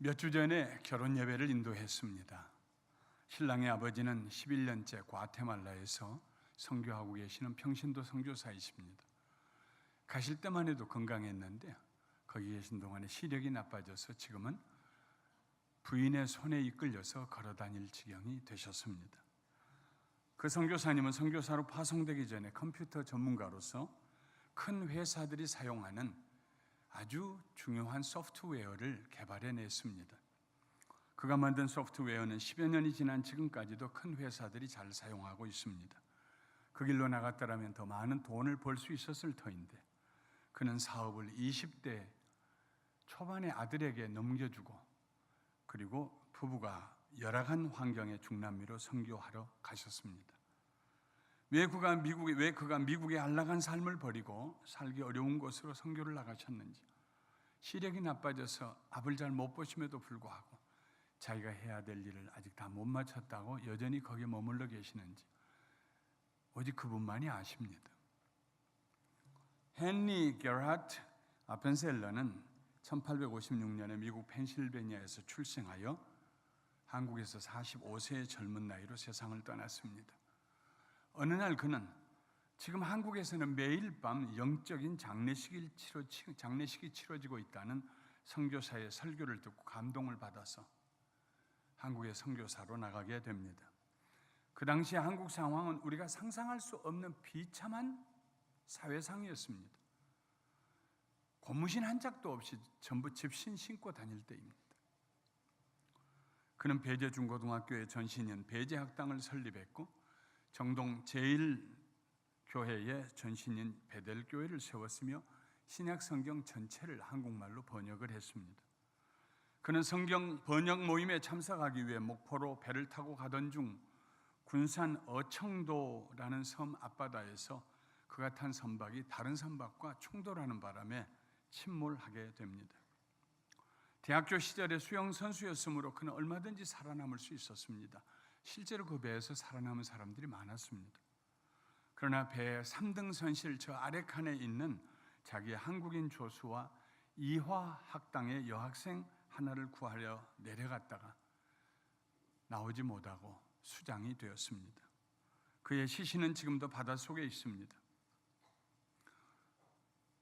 몇 주 전에 결혼 예배를 인도했습니다. 신랑의 아버지는 11년째 과테말라에서 선교하고 계시는 평신도 선교사이십니다. 가실 때만 해도 건강했는데 거기 계신 동안에 시력이 나빠져서 지금은 부인의 손에 이끌려서 걸어다닐 지경이 되셨습니다. 그 선교사님은 선교사로 파송되기 전에 컴퓨터 전문가로서 큰 회사들이 사용하는 아주 중요한 소프트웨어를 개발해냈습니다. 그가 만든 소프트웨어는 10여 년이 지난 지금까지도 큰 회사들이 잘 사용하고 있습니다. 그 길로 나갔더라면 더 많은 돈을 벌 수 있었을 터인데 그는 사업을 20대 초반의 아들에게 넘겨주고 그리고 부부가 열악한 환경의 중남미로 선교하러 가셨습니다. 왜 그가 미국의 안락한 삶을 버리고 살기 어려운 곳으로 선교를 나가셨는지, 시력이 나빠져서 앞을 잘 못 보심에도 불구하고 자기가 해야 될 일을 아직 다 못 마쳤다고 여전히 거기에 머물러 계시는지 오직 그분만이 아십니다. 헨리 게르하트 아펜셀러는 1856년에 미국 펜실베니아에서 출생하여 한국에서 45세의 젊은 나이로 세상을 떠났습니다. 어느 날 그는 지금 한국에서는 매일 밤 영적인 장례식이 치러지고 있다는 선교사의 설교를 듣고 감동을 받아서 한국의 선교사로 나가게 됩니다. 그 당시 한국 상황은 우리가 상상할 수 없는 비참한 사회상이었습니다. 고무신 한 짝도 없이 전부 집신 신고 다닐 때입니다. 그는 배제중고등학교의 전신인 배제학당을 설립했고 정동 제1교회의 전신인 베델교회를 세웠으며 신약성경 전체를 한국말로 번역을 했습니다. 그는 성경 번역 모임에 참석하기 위해 목포로 배를 타고 가던 중 군산 어청도라는 섬 앞바다에서 그가 탄 선박이 다른 선박과 충돌하는 바람에 침몰하게 됩니다. 대학교 시절에 수영 선수였으므로 그는 얼마든지 살아남을 수 있었습니다. 실제로 그 배에서 살아남은 사람들이 많았습니다. 그러나 배의 3등선실 저 아래 칸에 있는 자기의 한국인 조수와 이화학당의 여학생 하나를 구하려 내려갔다가 나오지 못하고 수장이 되었습니다. 그의 시신은 지금도 바닷속에 있습니다.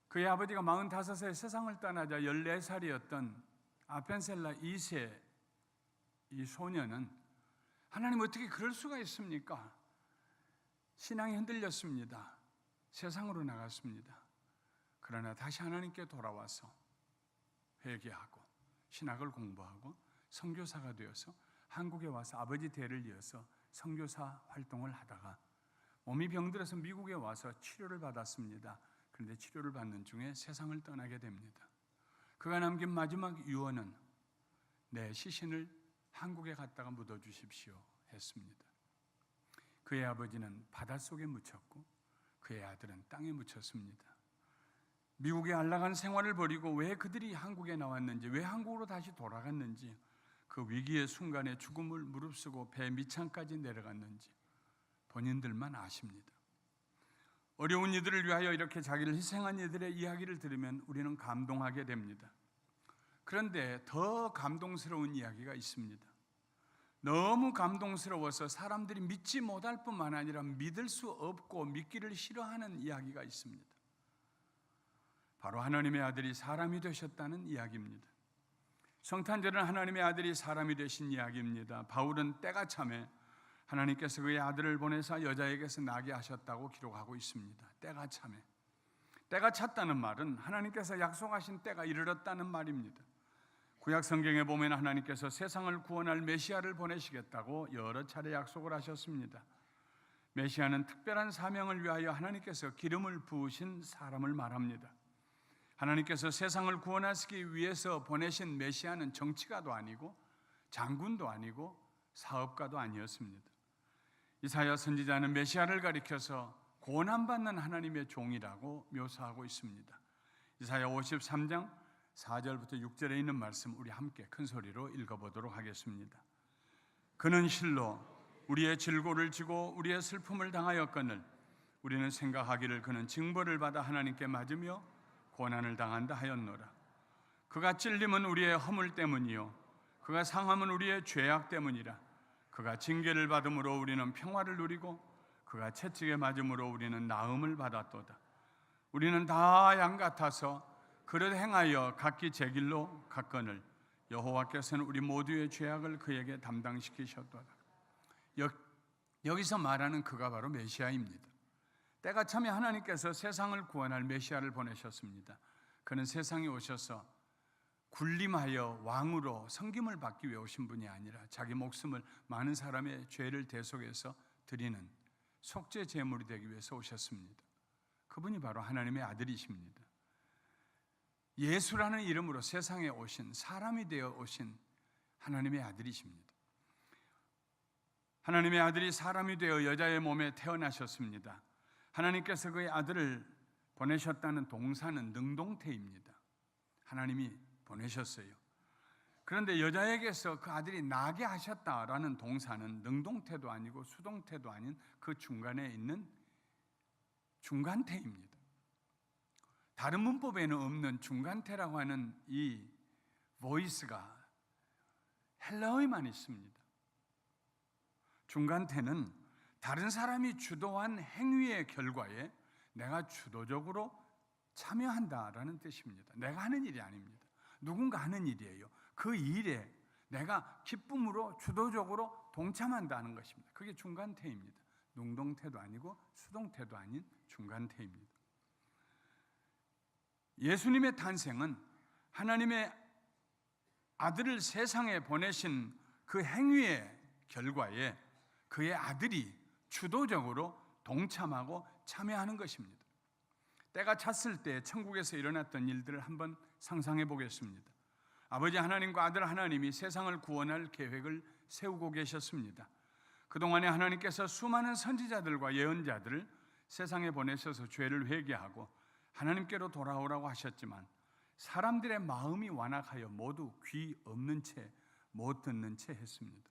그의 아버지가 45세 세상을 떠나자 14살이었던 아펜셀라 2세 이 소녀는 하나님 어떻게 그럴 수가 있습니까? 신앙이 흔들렸습니다. 세상으로 나갔습니다. 그러나 다시 하나님께 돌아와서 회개하고 신학을 공부하고 선교사가 되어서 한국에 와서 아버지 대를 이어서 선교사 활동을 하다가 몸이 병들어서 미국에 와서 치료를 받았습니다. 그런데 치료를 받는 중에 세상을 떠나게 됩니다. 그가 남긴 마지막 유언은 내 시신을 한국에 갔다가 묻어주십시오 했습니다. 그의 아버지는 바닷속에 묻혔고 그의 아들은 땅에 묻혔습니다. 미국의 안락한 생활을 버리고 왜 그들이 한국에 나왔는지, 왜 한국으로 다시 돌아갔는지, 그 위기의 순간에 죽음을 무릅쓰고 배 밑창까지 내려갔는지 본인들만 아십니다. 어려운 이들을 위하여 이렇게 자기를 희생한 이들의 이야기를 들으면 우리는 감동하게 됩니다. 그런데 더 감동스러운 이야기가 있습니다. 너무 감동스러워서 사람들이 믿지 못할 뿐만 아니라 믿을 수 없고 믿기를 싫어하는 이야기가 있습니다. 바로 하나님의 아들이 사람이 되셨다는 이야기입니다. 성탄절은 하나님의 아들이 사람이 되신 이야기입니다. 바울은 때가 참에 하나님께서 그의 아들을 보내사 여자에게서 나게 하셨다고 기록하고 있습니다. 때가 참에. 때가 찼다는 말은 하나님께서 약속하신 때가 이르렀다는 말입니다. 구약 성경에 보면 하나님께서 세상을 구원할 메시아를 보내시겠다고 여러 차례 약속을 하셨습니다. 메시아는 특별한 사명을 위하여 하나님께서 기름을 부으신 사람을 말합니다. 하나님께서 세상을 구원하시기 위해서 보내신 메시아는 정치가도 아니고 장군도 아니고 사업가도 아니었습니다. 이사야 선지자는 메시아를 가리켜서 고난받는 하나님의 종이라고 묘사하고 있습니다. 이사야 53장 4절부터 6절에 있는 말씀 우리 함께 큰 소리로 읽어보도록 하겠습니다. 그는 실로 우리의 질고를 지고 우리의 슬픔을 당하였거늘 우리는 생각하기를 그는 징벌을 받아 하나님께 맞으며 고난을 당한다 하였노라. 그가 찔림은 우리의 허물 때문이요 그가 상함은 우리의 죄악 때문이라. 그가 징계를 받음으로 우리는 평화를 누리고 그가 채찍에 맞음으로 우리는 나음을 받았도다. 우리는 다 양 같아서 그릇 행하여 각기 제 길로 갔거늘 여호와께서는 우리 모두의 죄악을 그에게 담당시키셨도다. 여기서 말하는 그가 바로 메시아입니다. 때가 차면 하나님께서 세상을 구원할 메시아를 보내셨습니다. 그는 세상에 오셔서 군림하여 왕으로 섬김을 받기 위해 오신 분이 아니라 자기 목숨을 많은 사람의 죄를 대속해서 드리는 속죄 제물이 되기 위해서 오셨습니다. 그분이 바로 하나님의 아들이십니다. 예수라는 이름으로 세상에 오신, 사람이 되어 오신 하나님의 아들이십니다. 하나님의 아들이 사람이 되어 여자의 몸에 태어나셨습니다. 하나님께서 그의 아들을 보내셨다는 동사는 능동태입니다. 하나님이 보내셨어요. 그런데 여자에게서 그 아들이 나게 하셨다라는 동사는 능동태도 아니고 수동태도 아닌 그 중간에 있는 중간태입니다. 다른 문법에는 없는 중간태라고 하는 이 voice가 헬라어에만 있습니다. 중간태는 다른 사람이 주도한 행위의 결과에 내가 주도적으로 참여한다라는 뜻입니다. 내가 하는 일이 아닙니다. 누군가 하는 일이에요. 그 일에 내가 기쁨으로 주도적으로 동참한다는 것입니다. 그게 중간태입니다. 능동태도 아니고 수동태도 아닌 중간태입니다. 예수님의 탄생은 하나님의 아들을 세상에 보내신 그 행위의 결과에 그의 아들이 주도적으로 동참하고 참여하는 것입니다. 때가 찼을 때 천국에서 일어났던 일들을 한번 상상해 보겠습니다. 아버지 하나님과 아들 하나님이 세상을 구원할 계획을 세우고 계셨습니다. 그동안에 하나님께서 수많은 선지자들과 예언자들을 세상에 보내셔서 죄를 회개하고 하나님께로 돌아오라고 하셨지만 사람들의 마음이 완악하여 모두 귀 없는 채 못 듣는 채 했습니다.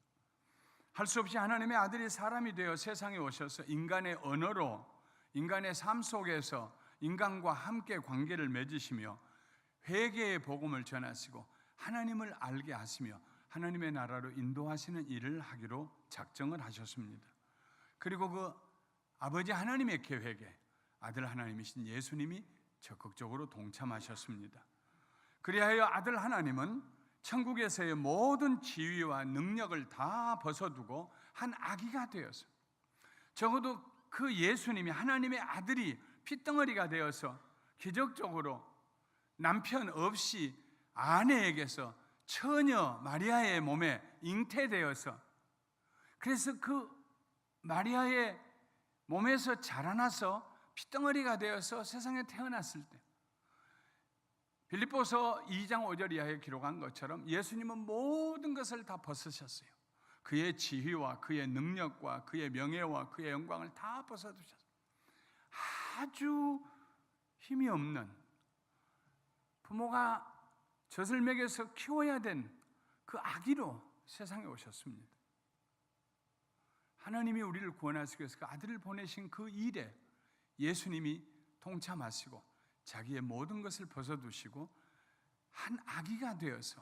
할 수 없이 하나님의 아들이 사람이 되어 세상에 오셔서 인간의 언어로 인간의 삶 속에서 인간과 함께 관계를 맺으시며 회개의 복음을 전하시고 하나님을 알게 하시며 하나님의 나라로 인도하시는 일을 하기로 작정을 하셨습니다. 그리고 그 아버지 하나님의 계획에 아들 하나님이신 예수님이 적극적으로 동참하셨습니다. 그리하여 아들 하나님은 천국에서의 모든 지위와 능력을 다 벗어두고 한 아기가 되어서 적어도 그 예수님이 하나님의 아들이 핏덩어리가 되어서 기적적으로 남편 없이 아내에게서 처녀 마리아의 몸에 잉태되어서 그래서 그 마리아의 몸에서 자라나서 핏덩어리가 되어서 세상에 태어났을 때 빌립보서 2장 5절 이하에 기록한 것처럼 예수님은 모든 것을 다 벗으셨어요. 그의 지위와 그의 능력과 그의 명예와 그의 영광을 다 벗어두셨어요. 아주 힘이 없는 부모가 젖을 먹여서 키워야 된 그 아기로 세상에 오셨습니다. 하나님이 우리를 구원하시기 위해서 그 아들을 보내신 그 일에 예수님이 동참하시고 자기의 모든 것을 벗어두시고 한 아기가 되어서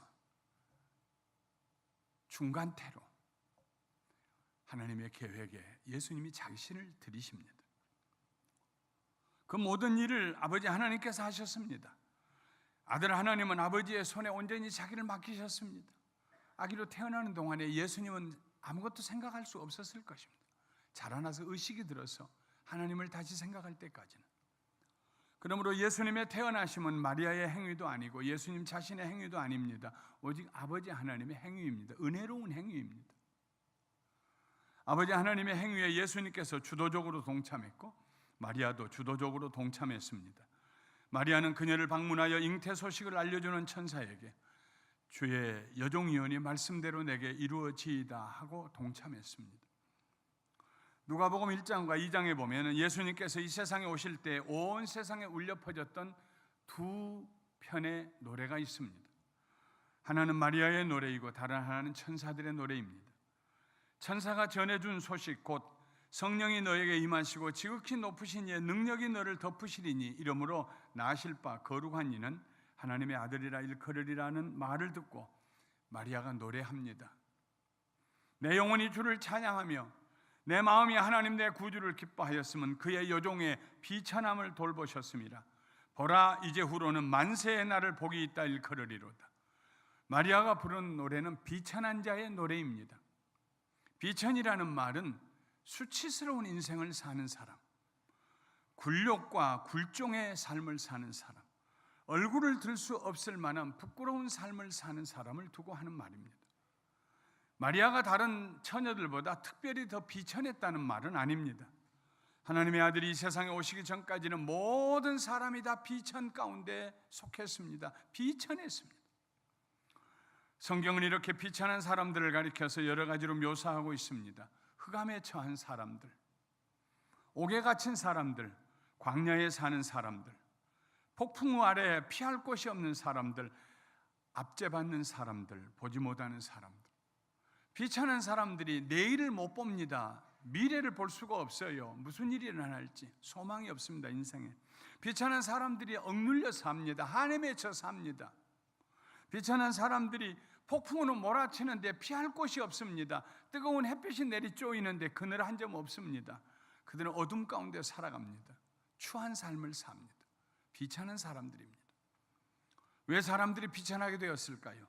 중간태로 하나님의 계획에 예수님이 자신을 드리십니다. 그 모든 일을 아버지 하나님께서 하셨습니다. 아들 하나님은 아버지의 손에 온전히 자기를 맡기셨습니다. 아기로 태어나는 동안에 예수님은 아무것도 생각할 수 없었을 것입니다. 자라나서 의식이 들어서 하나님을 다시 생각할 때까지는. 그러므로 예수님의 태어나심은 마리아의 행위도 아니고 예수님 자신의 행위도 아닙니다. 오직 아버지 하나님의 행위입니다. 은혜로운 행위입니다. 아버지 하나님의 행위에 예수님께서 주도적으로 동참했고 마리아도 주도적으로 동참했습니다. 마리아는 그녀를 방문하여 잉태 소식을 알려주는 천사에게 주의 여종이오니 말씀대로 내게 이루어지이다 하고 동참했습니다. 누가복음 1장과 2장에 보면 예수님께서 이 세상에 오실 때 온 세상에 울려 퍼졌던 두 편의 노래가 있습니다. 하나는 마리아의 노래이고 다른 하나는 천사들의 노래입니다. 천사가 전해준 소식 곧 성령이 너에게 임하시고 지극히 높으신 이의 능력이 너를 덮으시리니 이러므로 나실 바 거룩한 이는 하나님의 아들이라 일컬으리라는 말을 듣고 마리아가 노래합니다. 내 영혼이 주를 찬양하며 내 마음이 하나님 내 구주를 기뻐하였으면 그의 여종의 비천함을 돌보셨습니다. 보라, 이제 후로는 만세의 날을 복이 있다 일컬으리로다. 마리아가 부른 노래는 비천한 자의 노래입니다. 비천이라는 말은 수치스러운 인생을 사는 사람, 굴욕과 굴종의 삶을 사는 사람, 얼굴을 들 수 없을 만한 부끄러운 삶을 사는 사람을 두고 하는 말입니다. 마리아가 다른 처녀들보다 특별히 더 비천했다는 말은 아닙니다. 하나님의 아들이 이 세상에 오시기 전까지는 모든 사람이 다 비천 가운데 속했습니다. 비천했습니다. 성경은 이렇게 비천한 사람들을 가리켜서 여러 가지로 묘사하고 있습니다. 흑암에 처한 사람들, 옥에 갇힌 사람들, 광야에 사는 사람들, 폭풍우 아래 피할 곳이 없는 사람들, 압제받는 사람들, 보지 못하는 사람들. 비천한 사람들이 내일을 못 봅니다. 미래를 볼 수가 없어요. 무슨 일이 일어날지 소망이 없습니다. 인생에. 비천한 사람들이 억눌려 삽니다. 한에 맺혀 삽니다. 비천한 사람들이 폭풍우는 몰아치는데 피할 곳이 없습니다. 뜨거운 햇빛이 내리쪼이는데 그늘 한 점 없습니다. 그들은 어둠 가운데 살아갑니다. 추한 삶을 삽니다. 비천한 사람들입니다. 왜 사람들이 비천하게 되었을까요?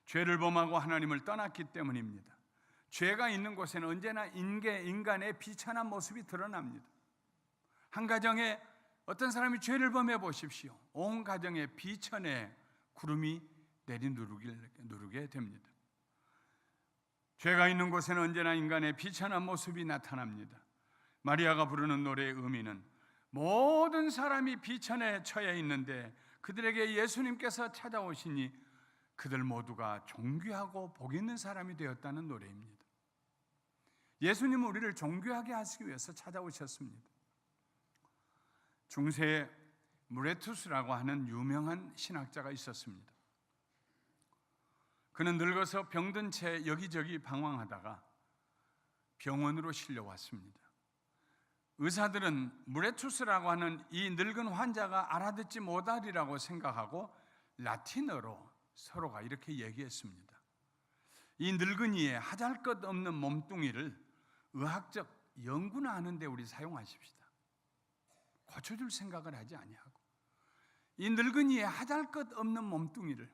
죄를 범하고 하나님을 떠났기 때문입니다. 죄가 있는 곳에는 언제나 인간의 비천한 모습이 드러납니다. 한 가정에 어떤 사람이 죄를 범해 보십시오. 온 가정에 비천의 구름이 누르게 됩니다. 죄가 있는 곳에는 언제나 인간의 비천한 모습이 나타납니다. 마리아가 부르는 노래의 의미는 모든 사람이 비천에 처해 있는데 그들에게 예수님께서 찾아오시니 그들 모두가 존귀하고 복 있는 사람이 되었다는 노래입니다. 예수님은 우리를 존귀하게 하시기 위해서 찾아오셨습니다. 중세에 무레투스라고 하는 유명한 신학자가 있었습니다. 그는 늙어서 병든 채 여기저기 방황하다가 병원으로 실려왔습니다. 의사들은 무레투스라고 하는 이 늙은 환자가 알아듣지 못하리라고 생각하고 라틴어로 서로가 이렇게 얘기했습니다. 이 늙은이의 하잘것없는 몸뚱이를 의학적 연구나 하는데 우리 사용하십시다. 고쳐줄 생각을 하지 아니하고 이 늙은이의 하잘것없는 몸뚱이를,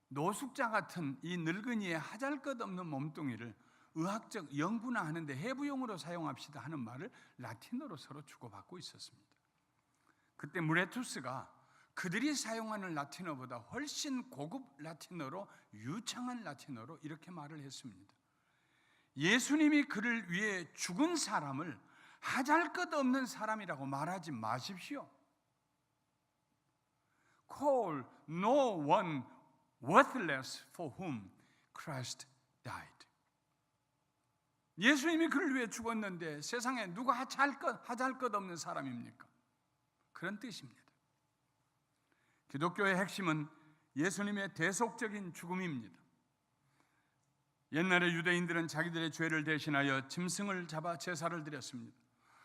노숙자 같은 이 늙은이의 하잘것없는 몸뚱이를 의학적 연구나 하는데 해부용으로 사용합시다 하는 말을 라틴어로 서로 주고받고 있었습니다. 그때 무레투스가 그들이 사용하는 라틴어보다 훨씬 고급 라틴어로, 유창한 라틴어로 이렇게 말을 했습니다. 예수님이 그를 위해 죽은 사람을 하잘것없는 사람이라고 말하지 마십시오. Call no one worthless for whom Christ died. 예수님이 그를 위해 죽었는데 세상에 누가 하잘것없는 사람입니까? 그런 뜻입니다. 기독교의 핵심은 예수님의 대속적인 죽음입니다. 옛날에 유대인들은 자기들의 죄를 대신하여 짐승을 잡아 제사를 드렸습니다.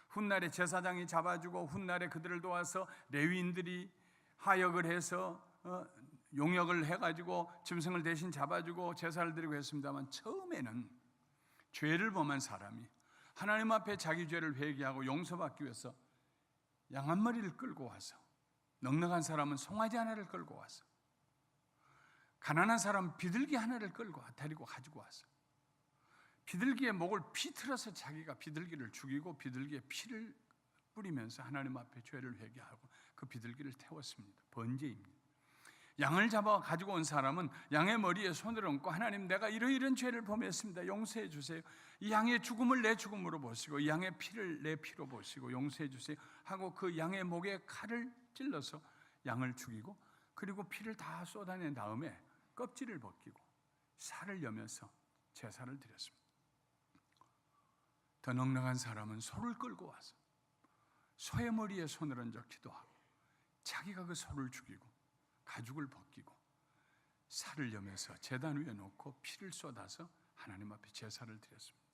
훗날에 제사장이 잡아주고 훗날에 그들을 도와서 레위인들이 하역을 해서 용역을 해가지고 짐승을 대신 잡아주고 제사를 드리고 했습니다만, 처음에는 죄를 범한 사람이 하나님 앞에 자기 죄를 회개하고 용서받기 위해서 양 한 마리를 끌고 와서, 넉넉한 사람은 송아지 하나를 끌고 와서, 가난한 사람은 비둘기 하나를 끌고 데리고 가지고 와서 비둘기의 목을 비틀어서 자기가 비둘기를 죽이고 비둘기의 피를 뿌리면서 하나님 앞에 죄를 회개하고 그 비둘기를 태웠습니다. 번제입니다. 양을 잡아 가지고 온 사람은 양의 머리에 손을 얹고 하나님, 내가 이런 죄를 범했습니다. 용서해 주세요. 이 양의 죽음을 내 죽음으로 보시고 이 양의 피를 내 피로 보시고 용서해 주세요 하고 그 양의 목에 칼을 찔러서 양을 죽이고 그리고 피를 다 쏟아낸 다음에 껍질을 벗기고 살을 여면서 제사를 드렸습니다. 더 넉넉한 사람은 소를 끌고 와서 소의 머리에 손을 얹어 기도하고 자기가 그 소를 죽이고 가죽을 벗기고 살을 여면서 제단 위에 놓고 피를 쏟아서 하나님 앞에 제사를 드렸습니다.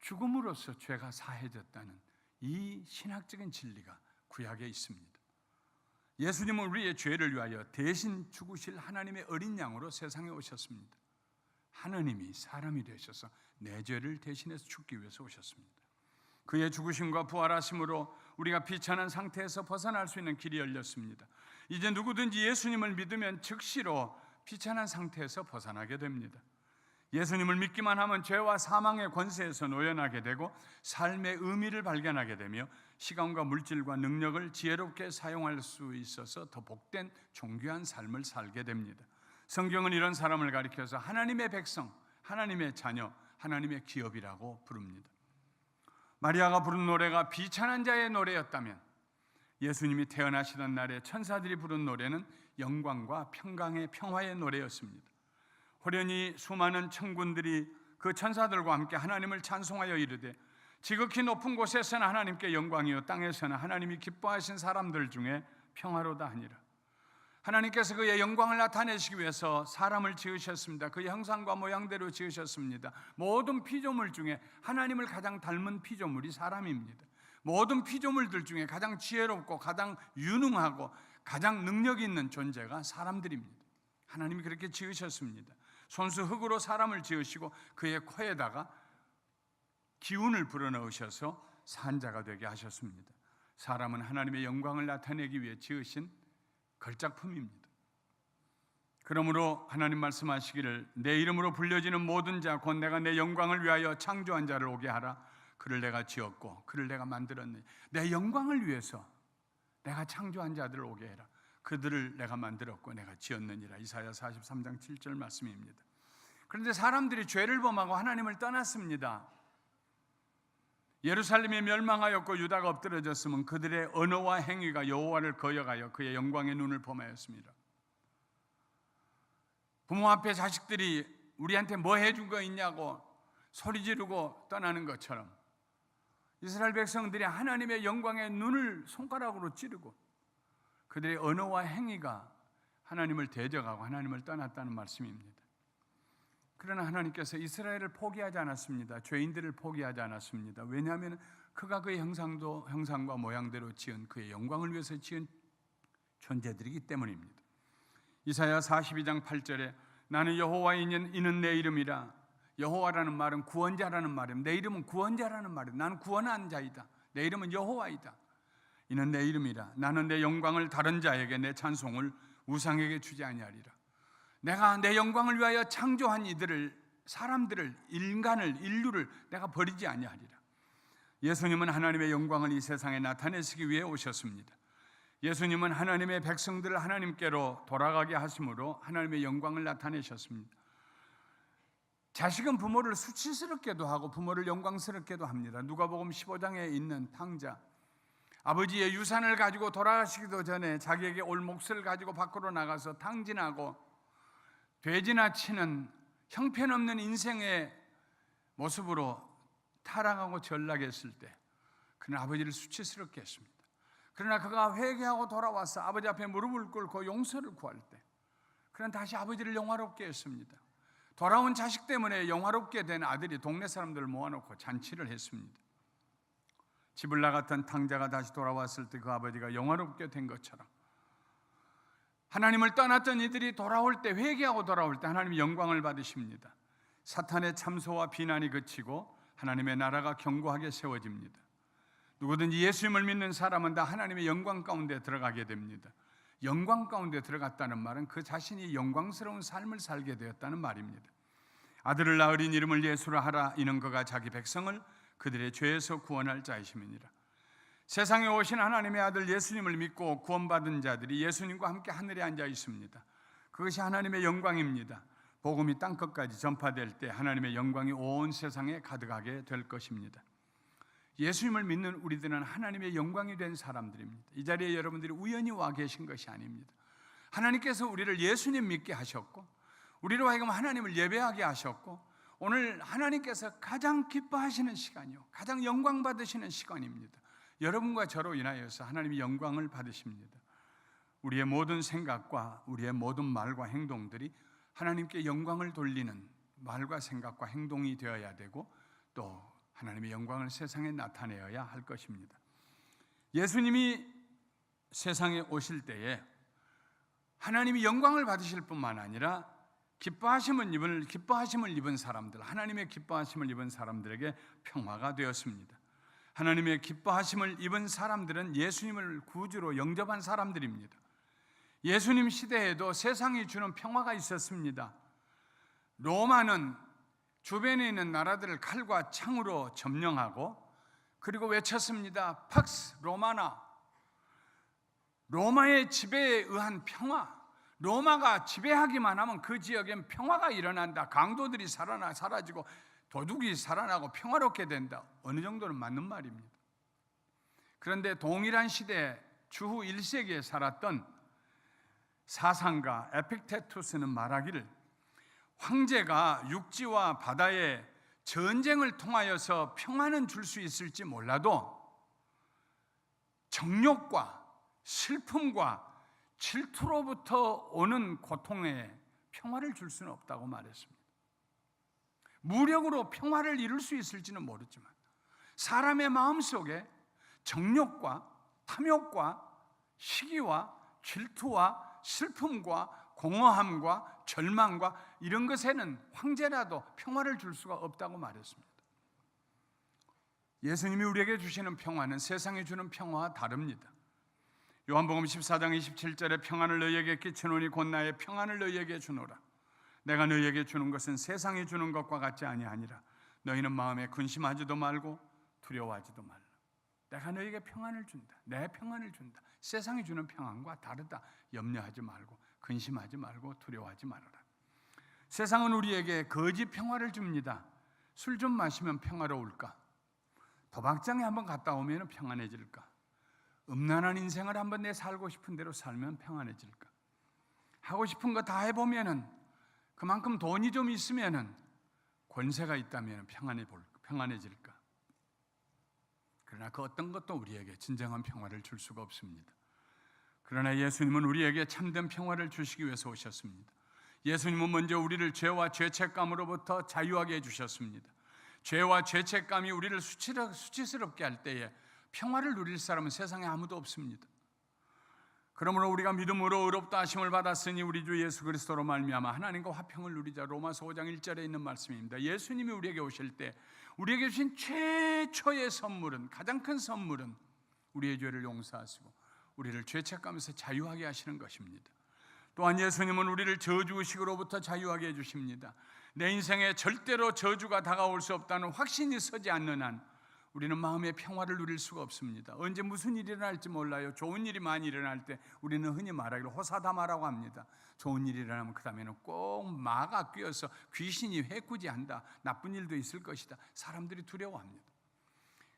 죽음으로써 죄가 사해졌다는 이 신학적인 진리가 구약에 있습니다. 예수님은 우리의 죄를 위하여 대신 죽으실 하나님의 어린 양으로 세상에 오셨습니다. 하나님이 사람이 되셔서 내 죄를 대신해서 죽기 위해서 오셨습니다. 그의 죽으심과 부활하심으로 우리가 비천한 상태에서 벗어날 수 있는 길이 열렸습니다. 이제 누구든지 예수님을 믿으면 즉시로 비천한 상태에서 벗어나게 됩니다. 예수님을 믿기만 하면 죄와 사망의 권세에서 노연하게 되고 삶의 의미를 발견하게 되며 시간과 물질과 능력을 지혜롭게 사용할 수 있어서 더 복된 존귀한 삶을 살게 됩니다. 성경은 이런 사람을 가리켜서 하나님의 백성, 하나님의 자녀, 하나님의 기업이라고 부릅니다. 마리아가 부른 노래가 비천한 자의 노래였다면 예수님이 태어나시던 날에 천사들이 부른 노래는 영광과 평강의 평화의 노래였습니다. 호련히 수많은 천군들이 그 천사들과 함께 하나님을 찬송하여 이르되 지극히 높은 곳에서는 하나님께 영광이요 땅에서는 하나님이 기뻐하신 사람들 중에 평화로다 하니라. 하나님께서 그의 영광을 나타내시기 위해서 사람을 지으셨습니다. 그의 형상과 모양대로 지으셨습니다. 모든 피조물 중에 하나님을 가장 닮은 피조물이 사람입니다. 모든 피조물들 중에 가장 지혜롭고 가장 유능하고 가장 능력 있는 존재가 사람들입니다. 하나님이 그렇게 지으셨습니다. 손수 흙으로 사람을 지으시고 그의 코에다가 기운을 불어넣으셔서 산자가 되게 하셨습니다. 사람은 하나님의 영광을 나타내기 위해 지으신 걸작품입니다. 그러므로 하나님 말씀하시기를 내 이름으로 불려지는 모든 자 곧 내가 내 영광을 위하여 창조한 자를 오게 하라. 그를 내가 지었고 그를 내가 만들었느니 내 영광을 위해서 내가 창조한 자들을 오게 해라. 그들을 내가 만들었고 내가 지었느니라. 이사야 43장 7절 말씀입니다. 그런데 사람들이 죄를 범하고 하나님을 떠났습니다. 예루살렘이 멸망하였고 유다가 엎드러졌으면 그들의 언어와 행위가 여호와를 거역하여 그의 영광의 눈을 범하였습니다. 부모 앞에 자식들이 우리한테 뭐 해준 거 있냐고 소리 지르고 떠나는 것처럼 이스라엘 백성들이 하나님의 영광의 눈을 손가락으로 찌르고 그들의 언어와 행위가 하나님을 대적하고 하나님을 떠났다는 말씀입니다. 그러나 하나님께서 이스라엘을 포기하지 않았습니다. 죄인들을 포기하지 않았습니다. 왜냐하면 그가 그의 형상과 모양대로 지은 그의 영광을 위해서 지은 존재들이기 때문입니다. 이사야 42장 8절에 나는 여호와이니 이는 내 이름이라. 여호와라는 말은 구원자라는 말입니다. 내 이름은 구원자라는 말이에요. 나는 구원한 자이다. 내 이름은 여호와이다. 이는 내 이름이라. 나는 내 영광을 다른 자에게 내 찬송을 우상에게 주지 아니하리라. 내가 내 영광을 위하여 창조한 이들을 사람들을 인류를 내가 버리지 아니하리라. 예수님은 하나님의 영광을 이 세상에 나타내시기 위해 오셨습니다. 예수님은 하나님의 백성들을 하나님께로 돌아가게 하심으로 하나님의 영광을 나타내셨습니다. 자식은 부모를 수치스럽게도 하고 부모를 영광스럽게도 합니다. 누가복음 15장에 있는 탕자, 아버지의 유산을 가지고 돌아가시기도 전에 자기에게 올 몫을 가지고 밖으로 나가서 탕진하고 돼지나 치는 형편없는 인생의 모습으로 타락하고 전락했을 때 그는 아버지를 수치스럽게 했습니다. 그러나 그가 회개하고 돌아와서 아버지 앞에 무릎을 꿇고 용서를 구할 때 그는 다시 아버지를 영화롭게 했습니다. 돌아온 자식 때문에 영화롭게 된 아들이 동네 사람들을 모아놓고 잔치를 했습니다. 집을 나갔던 탕자가 다시 돌아왔을 때 그 아버지가 영화롭게 된 것처럼 하나님을 떠났던 이들이 돌아올 때, 회개하고 돌아올 때 하나님이 영광을 받으십니다. 사탄의 참소와 비난이 그치고 하나님의 나라가 견고하게 세워집니다. 누구든지 예수님을 믿는 사람은 다 하나님의 영광 가운데 들어가게 됩니다. 영광 가운데 들어갔다는 말은 그 자신이 영광스러운 삶을 살게 되었다는 말입니다. 아들을 낳으린 이름을 예수라 하라. 이는 그가 자기 백성을 그들의 죄에서 구원할 자이심이니라. 세상에 오신 하나님의 아들 예수님을 믿고 구원받은 자들이 예수님과 함께 하늘에 앉아 있습니다. 그것이 하나님의 영광입니다. 복음이 땅끝까지 전파될 때 하나님의 영광이 온 세상에 가득하게 될 것입니다. 예수님을 믿는 우리들은 하나님의 영광이 된 사람들입니다. 이 자리에 여러분들이 우연히 와 계신 것이 아닙니다. 하나님께서 우리를 예수님 믿게 하셨고 우리로 하여금 하나님을 예배하게 하셨고 오늘 하나님께서 가장 기뻐하시는 시간이요 가장 영광 받으시는 시간입니다. 여러분과 저로 인하여서 하나님이 영광을 받으십니다. 우리의 모든 생각과 우리의 모든 말과 행동들이 하나님께 영광을 돌리는 말과 생각과 행동이 되어야 되고 또 하나님의 영광을 세상에 나타내어야 할 것입니다. 예수님이 세상에 오실 때에 하나님이 영광을 받으실 뿐만 아니라 기뻐하심을 입은 사람들, 하나님의 기뻐하심을 입은 사람들에게 평화가 되었습니다. 하나님의 기뻐하심을 입은 사람들은 예수님을 구주로 영접한 사람들입니다. 예수님 시대에도 세상이 주는 평화가 있었습니다. 로마는 주변에 있는 나라들을 칼과 창으로 점령하고 그리고 외쳤습니다. 팍스 로마나. 로마의 지배에 의한 평화. 로마가 지배하기만 하면 그 지역엔 평화가 일어난다. 강도들이 사라지고 도둑이 살아나고 평화롭게 된다. 어느 정도는 맞는 말입니다. 그런데 동일한 시대에 주후 1세기에 살았던 사상가 에픽테투스는 말하기를 황제가 육지와 바다에 전쟁을 통하여서 평화는 줄 수 있을지 몰라도 정욕과 슬픔과 질투로부터 오는 고통에 평화를 줄 수는 없다고 말했습니다. 무력으로 평화를 이룰 수 있을지는 모르지만 사람의 마음속에 정욕과 탐욕과 시기와 질투와 슬픔과 공허함과 절망과 이런 것에는 황제라도 평화를 줄 수가 없다고 말했습니다. 예수님이 우리에게 주시는 평화는 세상에 주는 평화와 다릅니다. 요한복음 14장 27절에 평안을 너희에게 끼치노니 곧 나의 평안을 너희에게 주노라. 내가 너희에게 주는 것은 세상이 주는 것과 같지 아니하니라. 너희는 마음에 근심하지도 말고 두려워하지도 말라. 내가 너희에게 평안을 준다. 내 평안을 준다. 세상이 주는 평안과 다르다. 염려하지 말고 근심하지 말고 두려워하지 말아라. 세상은 우리에게 거짓 평화를 줍니다. 술 좀 마시면 평화로울까? 도박장에 한번 갔다 오면 평안해질까? 음란한 인생을 한번 내 살고 싶은 대로 살면 평안해질까? 하고 싶은 거 다 해보면은 그만큼 돈이 좀 있으면은 권세가 있다면 평안해질까? 그러나 그 어떤 것도 우리에게 진정한 평화를 줄 수가 없습니다. 그러나 예수님은 우리에게 참된 평화를 주시기 위해서 오셨습니다. 예수님은 먼저 우리를 죄와 죄책감으로부터 자유하게 해주셨습니다. 죄와 죄책감이 우리를 수치스럽게 할 때에 평화를 누릴 사람은 세상에 아무도 없습니다. 그러므로 우리가 믿음으로 의롭다 하심을 받았으니 우리 주 예수 그리스도로 말미암아 하나님과 화평을 누리자. 로마서 5장 1절에 있는 말씀입니다. 예수님이 우리에게 오실 때 우리에게 주신 최초의 선물은, 가장 큰 선물은 우리의 죄를 용서하시고 우리를 죄책감에서 자유하게 하시는 것입니다. 또한 예수님은 우리를 저주의식으로부터 자유하게 해주십니다. 내 인생에 절대로 저주가 다가올 수 없다는 확신이 서지 않는 한 우리는 마음의 평화를 누릴 수가 없습니다. 언제 무슨 일이 일어날지 몰라요. 좋은 일이 많이 일어날 때 우리는 흔히 말하기로 호사다마라고 합니다. 좋은 일이 일어나면 그 다음에는 꼭 마가 뀌어서 귀신이 회꾸지한다. 나쁜 일도 있을 것이다. 사람들이 두려워합니다.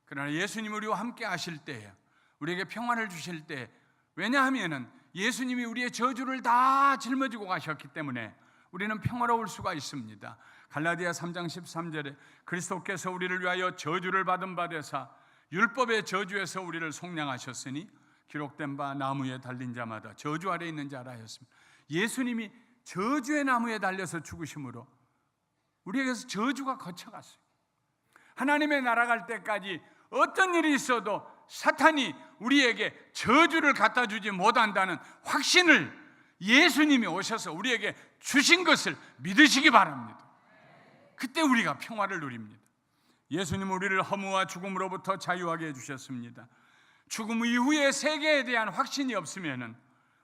그러나 예수님이 우리와 함께 하실 때, 우리에게 평화를 주실 때, 왜냐하면 예수님이 우리의 저주를 다 짊어지고 가셨기 때문에 우리는 평화로울 수가 있습니다. 갈라디아 3장 13절에 그리스도께서 우리를 위하여 저주를 받은 바 되사 율법의 저주에서 우리를 속량하셨으니 기록된 바 나무에 달린 자마다 저주 아래 있는 자라 하였습니다. 예수님이 저주의 나무에 달려서 죽으심으로 우리에게서 저주가 거쳐갔어요. 하나님의 나라 갈 때까지 어떤 일이 있어도 사탄이 우리에게 저주를 갖다 주지 못한다는 확신을 예수님이 오셔서 우리에게 주신 것을 믿으시기 바랍니다. 그때 우리가 평화를 누립니다. 예수님은 우리를 허무와 죽음으로부터 자유하게 해주셨습니다. 죽음 이후의 세계에 대한 확신이 없으면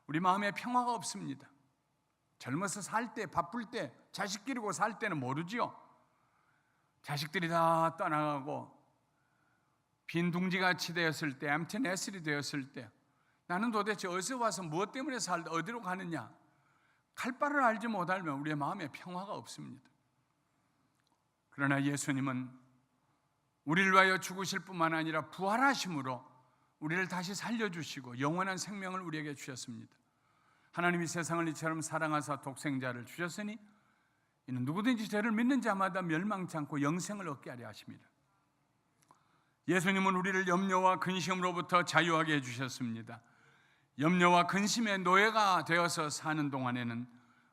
우리 마음에 평화가 없습니다. 젊어서 살 때, 바쁠 때, 자식 기르고 살 때는 모르지요. 자식들이 다 떠나가고 빈 둥지같이 되었을 때, 엠티 네슬이 되었을 때 나는 도대체 어디서 와서 무엇 때문에 살다 어디로 가느냐, 갈 바를 알지 못하면 우리의 마음에 평화가 없습니다. 그러나 예수님은 우리를 위하여 죽으실 뿐만 아니라 부활하심으로 우리를 다시 살려주시고 영원한 생명을 우리에게 주셨습니다. 하나님이 세상을 이처럼 사랑하사 독생자를 주셨으니 이는 누구든지 저를 믿는 자마다 멸망치 않고 영생을 얻게 하려 하십니다. 예수님은 우리를 염려와 근심으로부터 자유하게 해주셨습니다. 염려와 근심의 노예가 되어서 사는 동안에는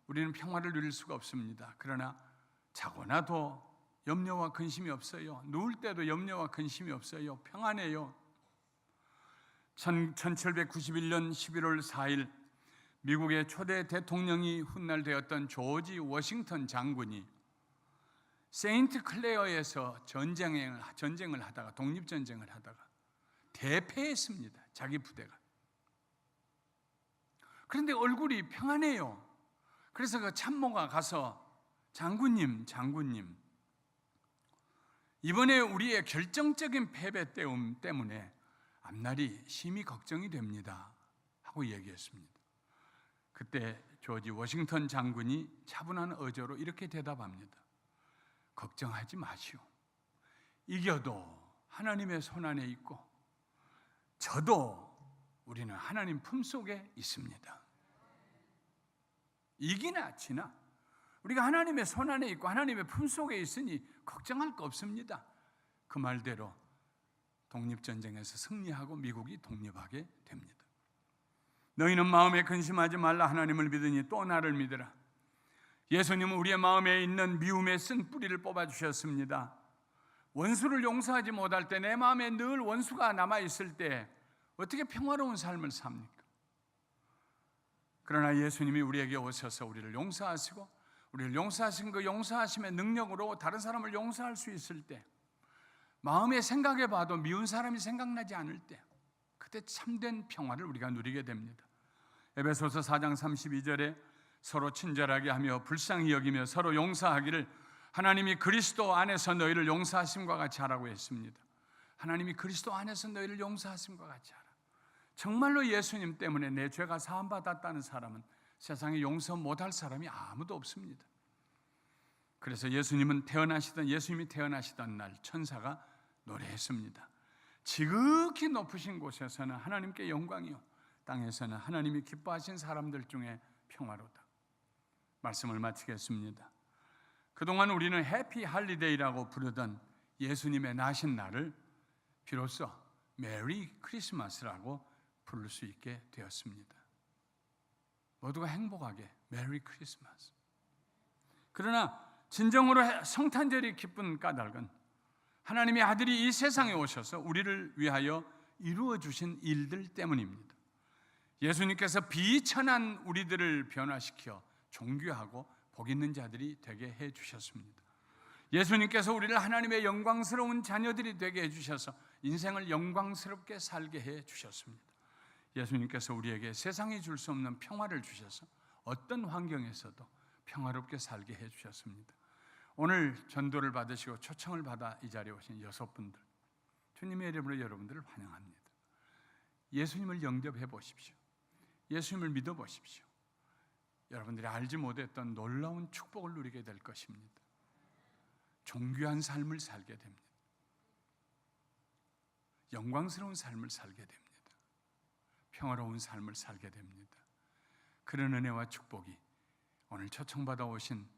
우리는 평화를 누릴 수가 없습니다. 그러나 자고 나도 염려와 근심이 없어요. 누울 때도 염려와 근심이 없어요. 평안해요. 1791년 11월 4일 미국의 초대 대통령이 훗날되었던 조지 워싱턴 장군이 세인트 클레어에서 전쟁을 하다가 독립전쟁을 하다가 대패했습니다. 자기 부대가. 그런데 얼굴이 평안해요. 그래서 그 참모가 가서 장군님 이번에 우리의 결정적인 패배 때문에 앞날이 심히 걱정이 됩니다 하고 얘기했습니다. 그때 조지 워싱턴 장군이 차분한 어조로 이렇게 대답합니다. 걱정하지 마시오. 이겨도 하나님의 손안에 있고 저도 우리는 하나님 품속에 있습니다. 이기나 지나 우리가 하나님의 손안에 있고 하나님의 품속에 있으니 걱정할 거 없습니다. 그 말대로 독립전쟁에서 승리하고 미국이 독립하게 됩니다. 너희는 마음에 근심하지 말라. 하나님을 믿으니 또 나를 믿으라. 예수님은 우리의 마음에 있는 미움에 쓴 뿌리를 뽑아주셨습니다. 원수를 용서하지 못할 때, 내 마음에 늘 원수가 남아있을 때 어떻게 평화로운 삶을 삽니까? 그러나 예수님이 우리에게 오셔서 우리를 용서하시고 우리를 용서하신 그 용서하심의 능력으로 다른 사람을 용서할 수 있을 때, 마음에 생각해 봐도 미운 사람이 생각나지 않을 때, 그때 참된 평화를 우리가 누리게 됩니다. 에베소서 4장 32절에 서로 친절하게 하며 불쌍히 여기며 서로 용서하기를 하나님이 그리스도 안에서 너희를 용서하심과 같이 하라고 했습니다. 하나님이 그리스도 안에서 너희를 용서하심과 같이 하라. 정말로 예수님 때문에 내 죄가 사함받았다는 사람은 세상에 용서 못할 사람이 아무도 없습니다. 그래서 예수님이 태어나시던 날 천사가 노래했습니다. 지극히 높으신 곳에서는 하나님께 영광이요, 땅에서는 하나님이 기뻐하신 사람들 중에 평화로다. 말씀을 마치겠습니다. 그동안 우리는 해피 할리데이라고 부르던 예수님의 나신 날을 비로소 메리 크리스마스라고 부를 수 있게 되었습니다. 모두가 행복하게 메리 크리스마스. 그러나 진정으로 성탄절이 기쁜 까닭은 하나님의 아들이 이 세상에 오셔서 우리를 위하여 이루어 주신 일들 때문입니다. 예수님께서 비천한 우리들을 변화시켜 존귀하고 복 있는 자들이 되게 해 주셨습니다. 예수님께서 우리를 하나님의 영광스러운 자녀들이 되게 해 주셔서 인생을 영광스럽게 살게 해 주셨습니다. 예수님께서 우리에게 세상이 줄 수 없는 평화를 주셔서 어떤 환경에서도 평화롭게 살게 해 주셨습니다. 오늘 전도를 받으시고 초청을 받아 이 자리에 오신 6분들, 주님의 이름으로 여러분들을 환영합니다. 예수님을 영접해 보십시오. 예수님을 믿어 보십시오. 여러분들이 알지 못했던 놀라운 축복을 누리게 될 것입니다. 존귀한 삶을 살게 됩니다. 영광스러운 삶을 살게 됩니다. 평화로운 삶을 살게 됩니다. 그런 은혜와 축복이 오늘 초청받아 오신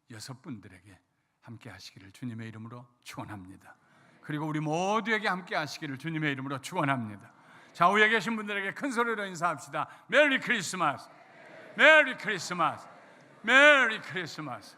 6분들에게 함께 하시기를 주님의 이름으로 축원합니다. 그리고 우리 모두에게 함께 하시기를 주님의 이름으로 축원합니다. 좌우에 계신 분들에게 큰 소리로 인사합시다. 메리 크리스마스, 메리 크리스마스, 메리 크리스마스.